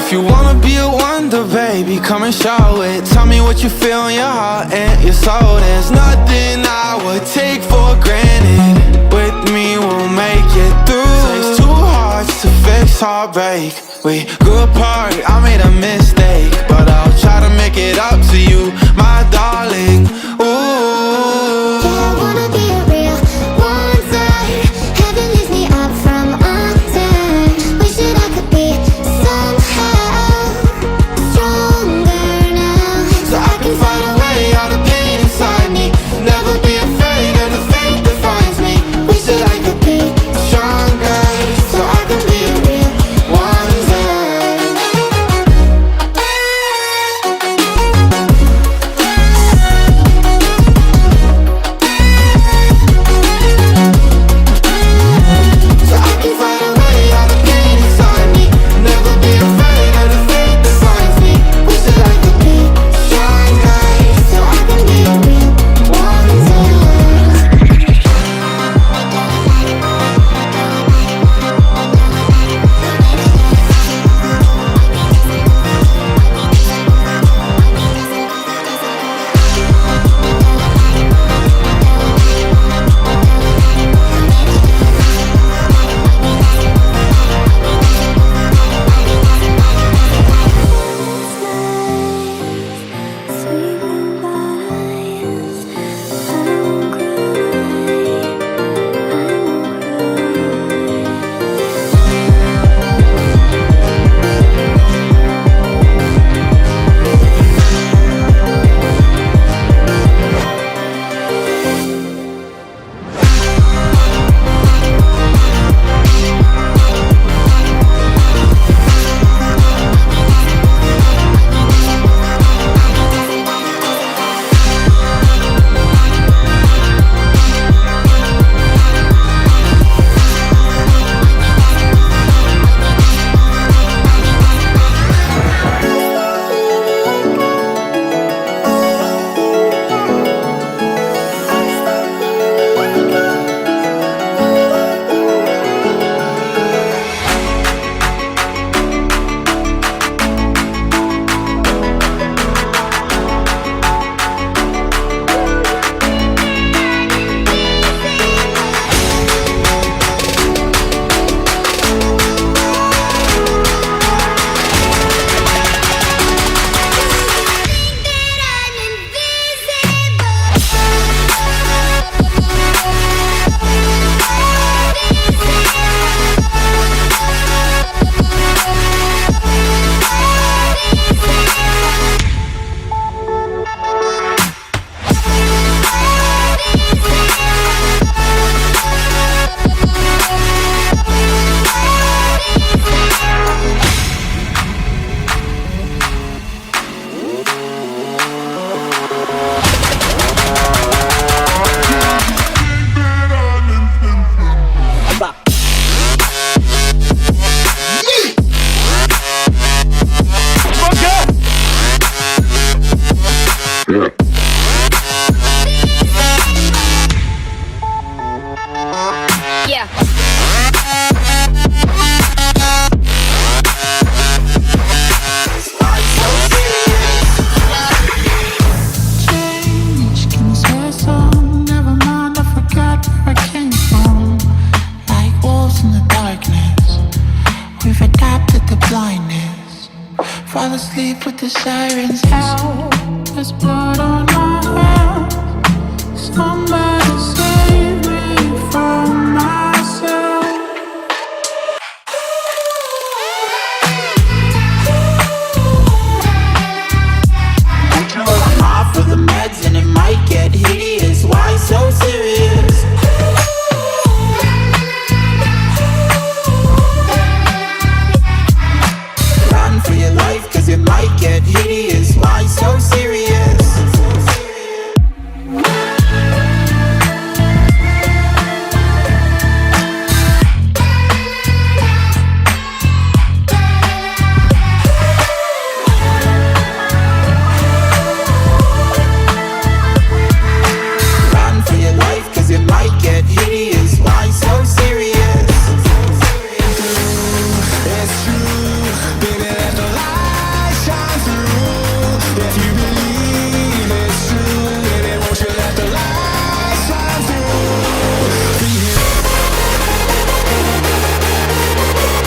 If you wanna be a wonder, baby, come and show it. Tell me what you feel in your heart and your soul. There's nothing I would take for granted. With me, we'll make it through. Takes two hearts to fix heartbreak. We grew apart, I made a mistake, but I'll try to make it up to you, my darling. Ooh, yeah, I wanna be a real wonder. Heaven lifts me up from under. Wishing I could be somehow stronger now, so I can find a way out of pain inside me. Never be afraid of the fate that finds me. Wish that I could be stronger, so I can be a real wonder. So I can find a way out of pain inside me. Never be afraid of the fate that finds me. Wish that I could be stronger, so I can be a real wonder. Sweet goodbyes, I won't cry, fall asleep with the sirens out. There's blood on my hands. Somebody save me from myself. I'm off of the meds and it might get hideous. Why so serious? Run for your life, cause it might get hideous. Why so serious? Run for your life, cause it might get hideous. Why so serious? It's true, baby, there's no lie. Do you